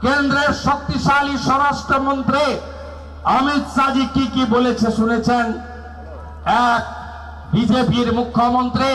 কেন্দ্রের শক্তিশালী স্বরাষ্ট্রমন্ত্রী অমিত শাহজি কি বলেছে শুনেছেন? এক, বিজেপির মুখ্যমন্ত্রী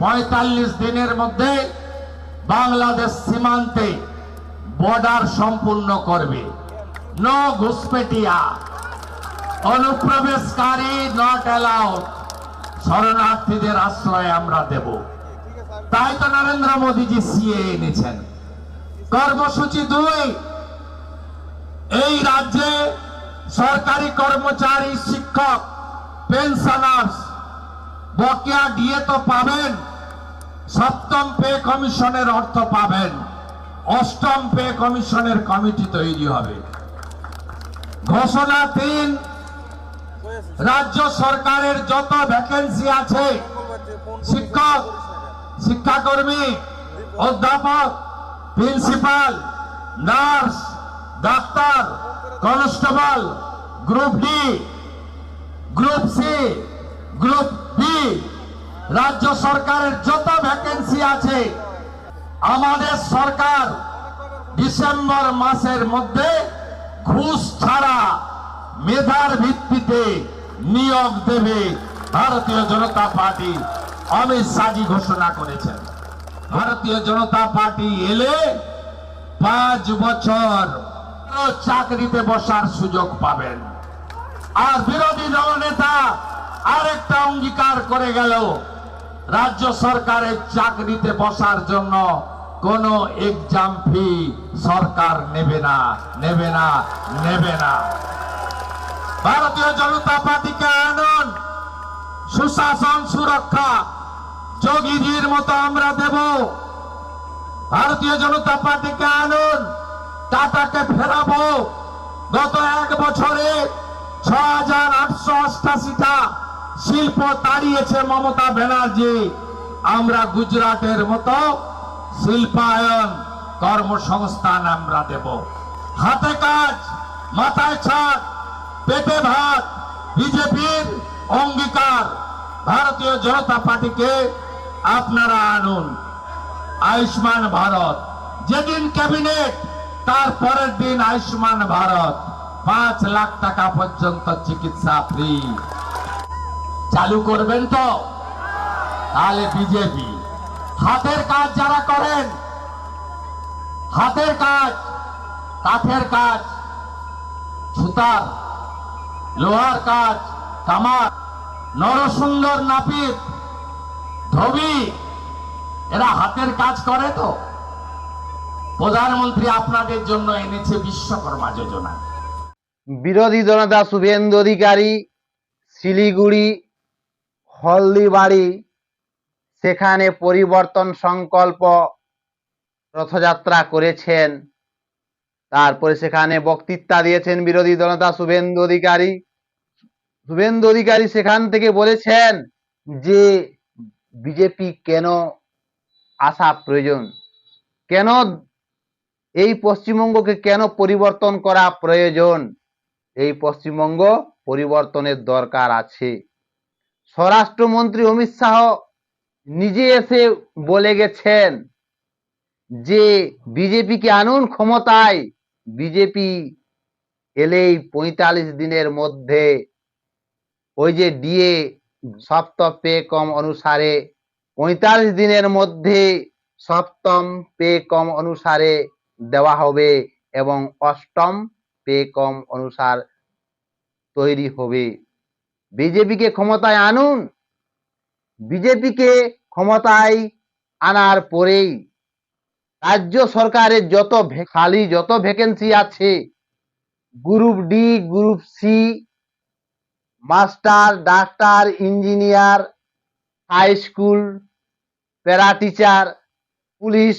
৪৫ দিনের মধ্যে বাংলাদেশ সীমান্তে বর্ডার সম্পূর্ণ করবে। নো ঘুসপেটিয়া, অনুপ্রবেশকারী নট অ্যালাউড, শরণার্থীদের আশ্রয় আমরা দেব। তাই তো নরেন্দ্র মোদীজি সিএ এনেছেন। কর্মসূচি ২, এই রাজ্যে সরকারি কর্মচারী, শিক্ষক, পেনশনার্স বকেয়া ডিএ তো পাবেন, সপ্তম পে কমিশনের অর্থ পাবেন, অষ্টম পে কমিশনের কমিটি তৈরি হবে। ঘোষণা ৩, রাজ্য সরকারের যত ভ্যাকেন্সি আছে, শিক্ষক, শিক্ষাকর্মী, অধ্যাপক, principal, nurse, doctor, constable, group D, group C, group B, রাজ্য সরকারের যত ভ্যাকেন্সি আছে আমাদের সরকার ডিসেম্বর মাসের মধ্যে ঘুষ ছাড়া মেধার ভিত্তিতে নিয়োগ দেবে। ভারতীয় জনতা পার্টি অমিত শাহজি ঘোষণা করেছেন। ভারতীয় জনতা পার্টি এলে ৫ বছর চাকরিতে বসার সুযোগ পাবেন। আর বিরোধী দলনেতা আরেকটা অঙ্গীকার করে গেল, রাজ্য সরকারের চাকরিতে বসার জন্য কোন এক্সাম ফি সরকার নেবে না, নেবে না, নেবে না। ভারতীয় জনতা পার্টিকে আনুন, সুশাসন, সুরক্ষা যোগীজির মতো আমরা দেব। ভারতীয় জনতা পার্টিকে আনুন, টাটাকে ফেরাবো। গত ১ বছরে ৬,৮৮৮টা শিল্প তাড়িয়েছে মমতা ব্যানার্জি। আমরা গুজরাটের মতো শিল্পায়ন, কর্মসংস্থান আমরা দেব। হাতে কাজ, মাথায় ছাদ, পেটে ভাত বিজেপির অঙ্গীকার। ভারতীয় জনতা পার্টিকে আপনারা আনুন। আয়ুষ্মান ভারত, যেদিন ক্যাবিনেট তার পরের দিন আয়ুষ্মান ভারত, ৫ লাখ টাকা পর্যন্ত চিকিৎসা ফ্রি চালু করবেন তো? তাহলে বিজেপি হাতের কাজ যারা করেন, হাতের কাজ, কাঠের কাজ, সুতার, লোহার কাজ, কামার, নরসুন্দর, নাপিত, ধোবি, এরা হাতের কাজ করে তো? প্রধানমন্ত্রী আপনাদের জন্য এনেছে বিশ্বকর্মা যোজনা। বিরোধী দলনেতা শুভেন্দু অধিকারী শিলিগুড়ি, হলদিবাড়ি, সেখানে পরিবর্তন সংকল্প রথযাত্রা করেছেন। তারপরে সেখানে বক্তৃতা দিয়েছেন বিরোধী দলনেতা শুভেন্দু অধিকারী। শুভেন্দু অধিকারী সেখান থেকে বলেছেন যে বিজেপি কেন আসা প্রয়োজন, কেন এই পশ্চিমবঙ্গকে কেন পরিবর্তন করা প্রয়োজন, এই পশ্চিমবঙ্গ পরিবর্তনের দরকার আছে। স্বরাষ্ট্রমন্ত্রী অমিত শাহ নিজে এসে বলে গেছেন যে বিজেপিকে আনুন ক্ষমতায়, বিজেপি এলেই ৪৫ দিনের মধ্যে ওই যে ডিএ সপ্তম পে কম অনুসারে ৪৫ দিনের মধ্যে সপ্তম পে কম অনুসারে দেওয়া হবে এবং অষ্টম পে কম অনুসার তৈরি হবে। বিজেপিকে ক্ষমতায় আনুন। বিজেপিকে ক্ষমতায় আনার পরেই রাজ্য সরকারের যত খালি যত ভ্যাকেন্সি আছে, group D, group C, master, doctor, engineer, high school, para teacher, police,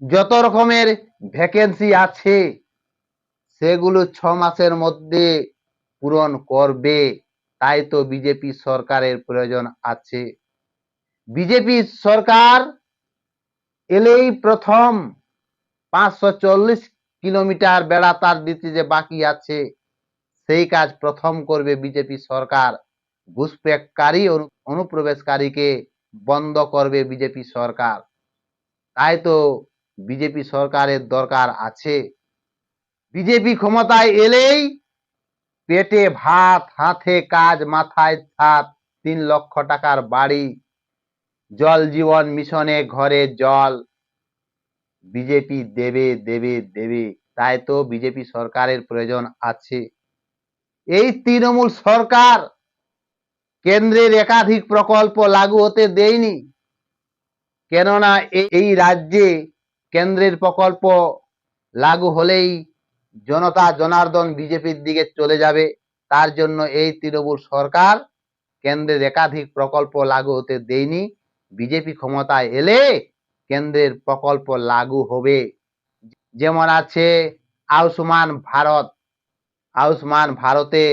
যত রকমের ভ্যাকেন্সি আছে সেগুলো ৬ মাসের মধ্যে পূরণ করবে। তাই তো বিজেপি সরকারের প্রয়োজন আছে। বিজেপি সরকার এলেই প্রথম ৫৪০ কিলোমিটার বেড়া তার দিতে যে বাকি আছে সেই কাজ প্রথম করবে বিজেপি সরকার। ঘুষপেটকারী, অনুপ্রবেশকারীকে বন্ধ করবে বিজেপি সরকার। তাই তো বিজেপি সরকারের দরকার আছে। বিজেপি ক্ষমতায় এলেই পেটে ভাত, হাতে কাজ, মাথায় ছাদ, 3 লক্ষ টাকার বাড়ি, জল জীবন মিশনে ঘরে জল, বিজেপি দেবে দেবে দেবে। তাই তো বিজেপি সরকারের প্রয়োজন আছে। এই তৃণমূল সরকার কেন্দ্রের একাধিক প্রকল্প লাগু হতে দেয়নি, কেননা এই রাজ্যে কেন্দ্রের প্রকল্প লাগু হলেই জনতা জনার্দন বিজেপির দিকে চলে যাবে। তার জন্য এই তৃণমূল সরকার কেন্দ্রের একাধিক প্রকল্প লাগু হতে দেয়নি। বিজেপি ক্ষমতায় এলে কেন্দ্রের প্রকল্প লাগু হবে। যেমন আছে আয়ুষ্মান ভারত। আয়ুষ্মান ভারতে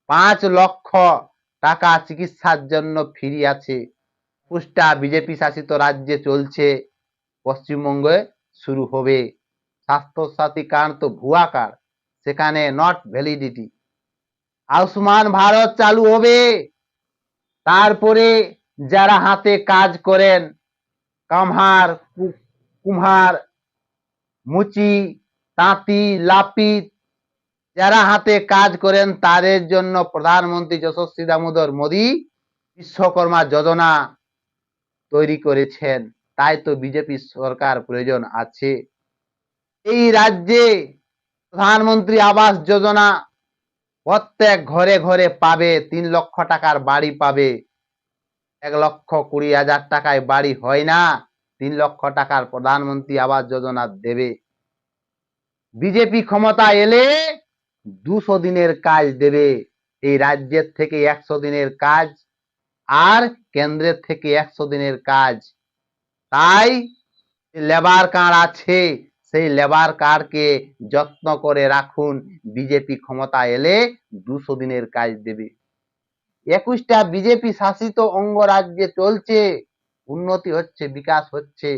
5 লক্ষ টাকা চিকিৎসার জন্য ফ্রি আছে। পুষ্টা বিজেপি শাসিত রাজ্যে চলছে, পশ্চিমবঙ্গে শুরু হবে। স্বাস্থ্যসাথী কার্ড তো ভুয়া কার্ড, সেখানে নট ভ্যালিডিটি। আয়ুষ্মান ভারত চালু হবে। তারপরে যারা হাতে কাজ করেন, কামহার, কুম্হার, মুচি, তাঁতি, লাপিত, যারা হাতে কাজ করেন তাদের জন্য প্রধানমন্ত্রী যশস্বী দামোদর মোদী বিশ্বকর্মা যোজনা তৈরি করেছেন। তাই তো বিজেপি সরকার প্রয়োজন আছে। এই রাজ্যে প্রধানমন্ত্রী আবাস যোজনা প্রত্যেক ঘরে ঘরে পাবে। 3 লক্ষ টাকার বাড়ি পাবে। 1,20,000 টাকায় বাড়ি হয় না, 3 লক্ষ টাকার প্রধানমন্ত্রী আবাস যোজনা দেবে। বিজেপি ক্ষমতা এলে 200 দিনের কাজ দেবে। এই রাজ্যের থেকে 100 দিনের কাজ, আর কেন্দ্রের থেকে 100 দিনের কাজ। তাই লেবার কার্ড আছে, সেই লেবার কার্ডকে যত্ন করে রাখুন। বিজেপি ক্ষমতা এলে 200 দিনের কাজ দেবে। 21টা বিজেপি শাসিত অঙ্গরাজ্যে চলছে, উন্নতি হচ্ছে, বিকাশ হচ্ছে।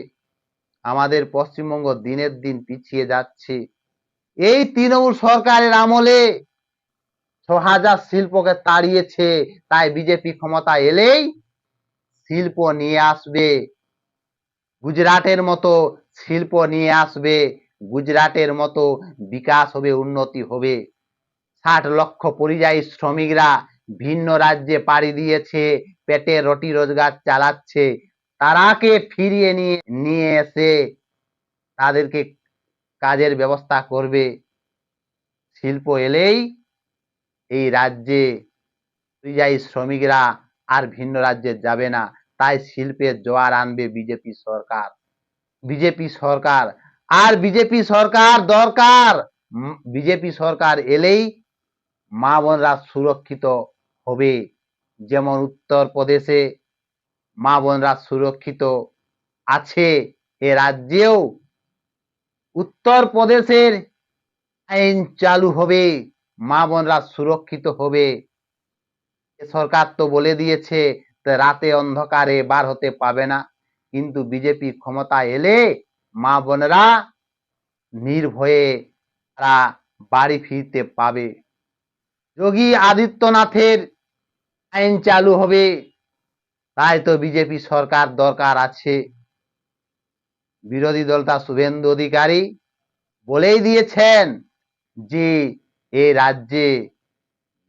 আমাদের পশ্চিমবঙ্গ দিনের দিন পিছিয়ে যাচ্ছে। এই তৃণমূল সরকারের আমলে 6,000 শিল্পকে তাড়িয়েছে। তাই বিজেপি ক্ষমতা এলেই শিল্প নিয়ে আসবে, গুজরাটের মতো শিল্প নিয়ে আসবে। গুজরাটের মতো বিকাশ হবে, উন্নতি হবে। 60 লক্ষ পরিযায়ী শ্রমিকরা ভিন্ন রাজ্যে পাড়ি দিয়েছে, পেটে রুটি রোজগার চালাচ্ছে। তারাকে ফিরিয়ে নিয়ে এসে তাদেরকে কাজের ব্যবস্থা করবে। শিল্প এলেই এই রাজ্যে পরিযায়ী শ্রমিকরা আর ভিন্ন রাজ্যে যাবে না। তাই শিল্পের জোয়ার আনবে বিজেপি সরকার। বিজেপি সরকার আর বিজেপি সরকার দরকার। বিজেপি সরকার এলেই মা বোনরা সুরক্ষিত হবে। যেমন উত্তরপ্রদেশে মা বোনরা সুরক্ষিত আছে, এ রাজ্যেও উত্তরপ্রদেশের আইন চালু হবে, মা বোনরা সুরক্ষিত হবে। সরকার তো বলে দিয়েছে রাতে অন্ধকারে বার হতে পাবে না, কিন্তু বিজেপি ক্ষমতা এলে মা বোনেরা নির্ভয়ে তারা বাড়ি ফিরতে পাবে। যোগী আদিত্যনাথের আইন চালু হবে। তাই তো বিজেপি সরকার দরকার আছে। বিরোধী দলটা শুভেন্দু অধিকারী বলেই দিয়েছেন যে এ রাজ্যে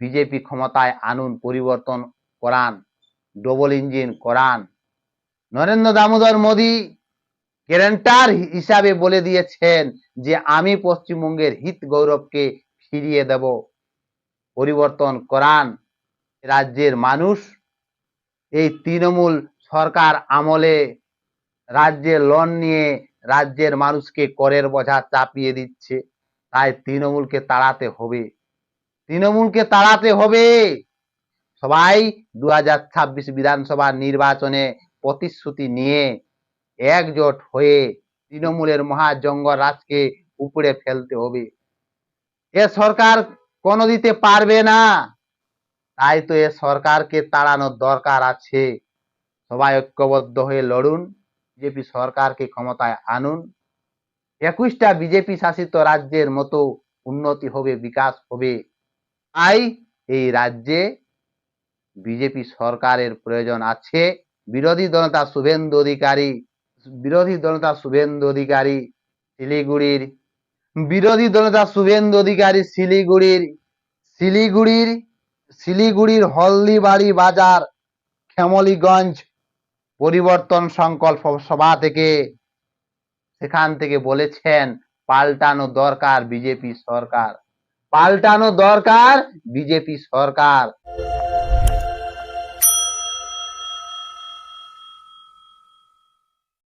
বিজেপি ক্ষমতায় আনুন, পরিবর্তন করান, ডবল ইঞ্জিন করান। নরেন্দ্র দামোদর মোদী গ্যারান্টার হিসাবে বলে দিয়েছেন যে আমি পশ্চিমবঙ্গের হিত গৌরবকে ফিরিয়ে দেব, পরিবর্তন করান। রাজ্যের মানুষ এই তৃণমূল সরকার আমলে রাজ্যে লোন নিয়ে রাজ্যের মানুষকে করের বোঝা চাপিয়ে দিচ্ছে। তাই তৃণমূলকে তাড়াতে হবে, তৃণমূলকে তাড়াতে হবে। সবাই 2026 বিধানসভা নির্বাচনে প্রতিশ্রুতি নিয়ে একজোট হয়ে তৃণমূলের মহাজঙ্গল রাজকে উপড়ে ফেলতে হবে। এ সরকার কোনো দিতে পারবে না। তাই তো এ সরকারকে তাড়ানোর দরকার আছে। সবাই ঐক্যবদ্ধ হয়ে লড়ুন, বিজেপি সরকারকে ক্ষমতায় আনুন। 21টা বিজেপি শাসিত রাজ্যের মতো উন্নতি হবে, বিকাশ হবে। তাই এই রাজ্যে বিজেপি সরকারের প্রয়োজন আছে। বিরোধী দলনেতা শুভেন্দু অধিকারী বিরোধী দলনেতা শুভেন্দু অধিকারী শিলিগুড়ির বিরোধী দলনেতা শুভেন্দু অধিকারী শিলিগুড়ির হলদিবাড়ি বাজার শ্যামলীগঞ্জ পরিবর্তন সংকল্প সভা থেকে সেখান থেকে বলেছেন পাল্টানো দরকার বিজেপি সরকার, পাল্টানো দরকার বিজেপি সরকার।